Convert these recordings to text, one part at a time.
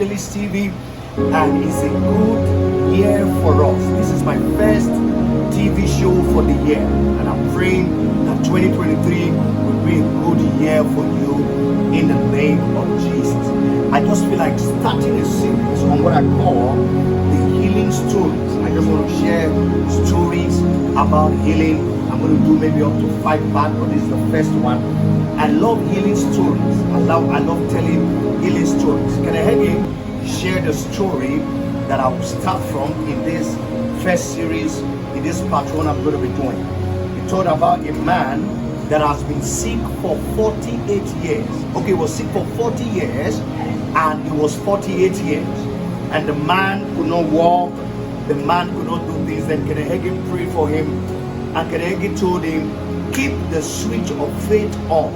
Fidelis TV, and it's a good year for us. This is my first TV show for the year, and I'm praying that 2023 will be a good year for you in the name of Jesus. I just feel like starting a series on what I call the healing stories. I just want to share stories about healing. I'm going to do maybe up to 5 parts, but this is the first one. I love healing stories. I love telling healing stories. Can I help you share the story that I will start from in this first series, in this part one I'm going to be doing? It told about a man that has been sick for 48 years. Okay, he was sick for 40 years and he was 48 years. And the man could not walk, the man could not do this. Then Kenehegi prayed for him, and Kenehegi told him, keep the switch of faith on.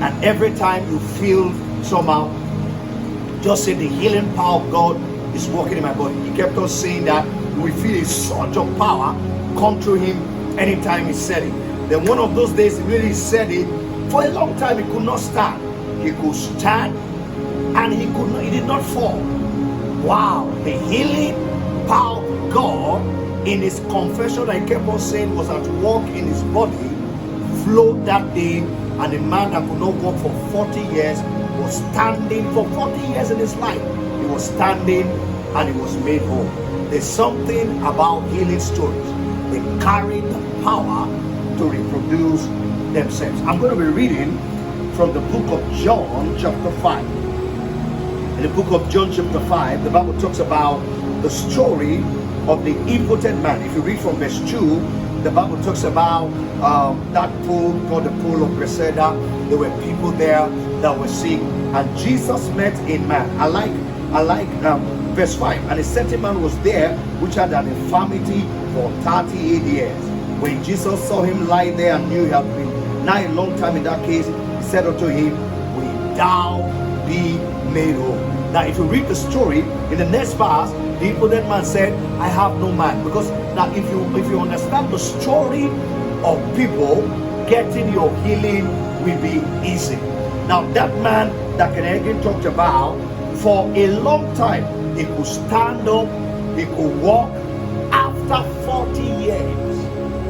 And every time you feel somehow, just say the healing power of God is working in my body. He kept on saying that. We feel a surge of power come through him anytime he said it. Then one of those days, when he said it, for a long time he could not stand. He could stand and he did not fall. Wow, the healing power of God in his confession that he kept on saying was at work in his body flowed that day, and a man that could not walk for 40 years was standing for 40 years in his life. He was standing and he was made whole. There's something about healing stories. They carry the power to reproduce themselves. I'm going to be reading from the book of John chapter 5. In the book of John chapter 5, the Bible talks about the story of the impotent man. If you read from verse 2, the Bible talks about that pool called the pool of Bethesda. There were people there that were sick, and Jesus met a man. I like verse 5. And a certain man was there which had an infirmity for 38 years. When Jesus saw him lie there and knew he had been now a long time in that case, he said unto him, will thou be made whole? Now if you read the story, in the next verse, the impotent man said, I have no man. Because now if you understand the story of people, getting your healing will be easy. Now that man that Kenehegi talked about, for a long time, he could stand up, he could walk after 40 years.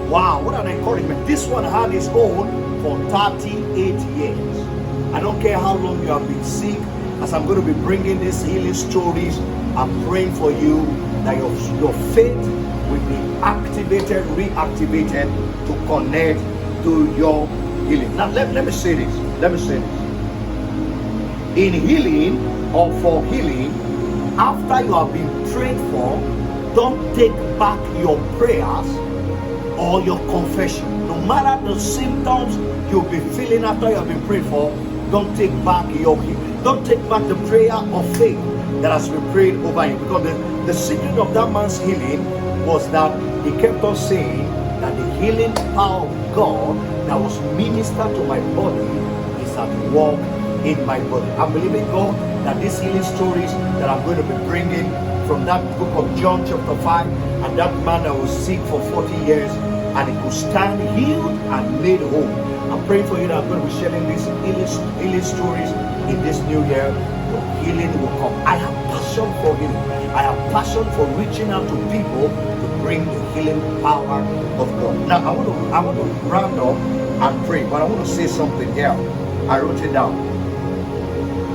Wow, what an encouragement. This one had his own for 38 years. I don't care how long you have been sick. As I'm going to be bringing these healing stories, I'm praying for you that your faith will be activated, reactivated to connect to your healing. Now let me say this. In healing or for healing, after you have been prayed for, don't take back your prayers or your confession. No matter the symptoms you'll be feeling after you have been prayed for, don't take back your healing. Don't take back the prayer of faith that has been prayed over you. Because the secret of that man's healing was that he kept on saying that the healing power of God that was ministered to my body is at work in my body. I'm believing God that these healing stories that I'm going to be bringing from that book of John chapter 5, and that man that was sick for 40 years and he could stand healed and made whole. I'm praying for you that I'm going to be sharing these healing stories in this new year. Your healing will come. I have passion for healing. I have passion for reaching out to people to bring the healing power of God. Now I want to round up and pray, but I want to say something here. I wrote it down.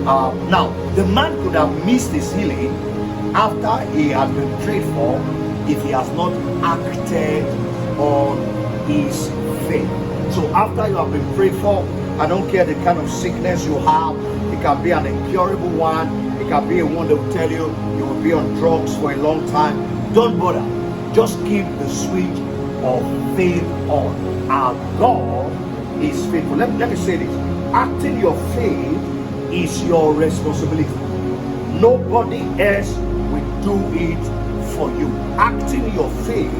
Now the man could have missed his healing after he had been prayed for if he has not acted on his faith. So after you have been prayed for, I don't care the kind of sickness you have. It can be an incurable one. It can be a one that will tell you you will be on drugs for a long time. Don't bother. Just keep the switch of faith on. Our God is faithful. Let me say this. Acting your faith is your responsibility. Nobody else will do it for you. Acting your faith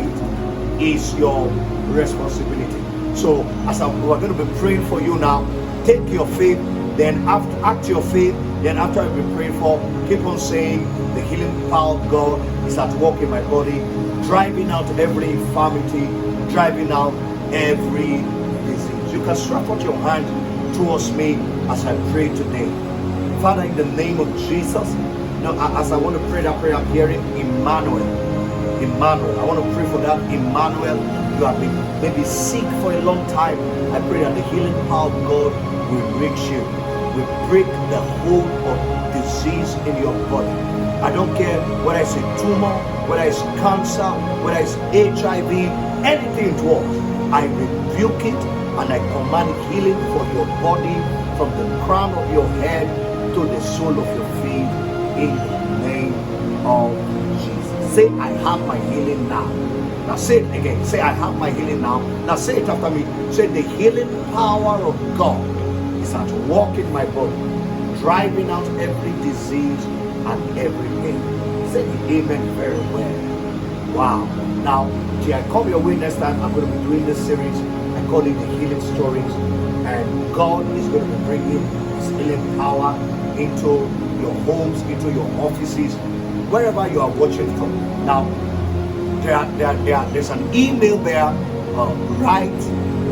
is your responsibility. So as we're going to be praying for you now, take your faith, then act your faith, then after you've been praying for, keep on saying the healing power of God is at work in my body, driving out every infirmity, driving out every disease. You can stretch out your hand towards me as I pray today. Father, in the name of Jesus, Now, as I want to pray that prayer, I'm hearing Emmanuel. Emmanuel. I want to pray for that. Emmanuel, you have been maybe sick for a long time. I pray that the healing power of God will reach you. We break the hold of disease in your body. I don't care whether it's a tumor, whether it's cancer, whether it's HIV, anything it was. I rebuke it and I command healing for your body from the crown of your head to the sole of your feet in the name of Jesus. Say, I have my healing now. Now say it again. Say, I have my healing now. Now say it after me. Say, the healing power of God is at work in my body, driving out every disease and every pain. Say the amen very well. Wow. Now, till I come your way next time, I'm going to be doing this series. I call it the healing stories. And God is going to be bringing his healing power into your homes, into your offices, wherever you are watching from. Now, there's an email there. Write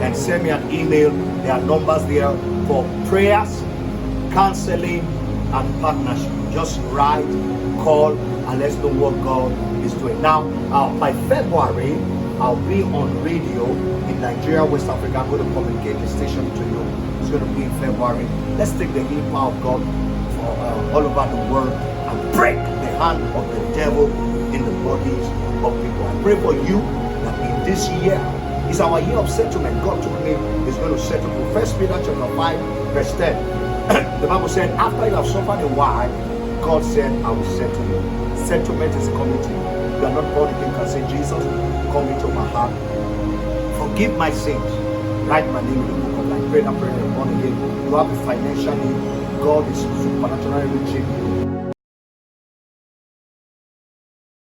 and send me an email. There are numbers there for prayers, counseling, and partnership. Just write, call, and let's know what God is doing. Now, by February, I'll be on radio in Nigeria, West Africa. I'm going to communicate the station to you. It's going to be in February. Let's take the healing power of God for all over the world and break the hand of the devil in the bodies of people. I pray for you that in this year is our year of settlement. God told me he's going to settle you. 1 Peter chapter 5, verse 10. The Bible said, after you have suffered a while, God said, I will settle you. Settlement is coming to you. You are not born again, can say, Jesus, come into my heart. Forgive my sins. Write my name in the book of life. Pray that prayer and born again. You have a financial need. God is supernaturally reaching you.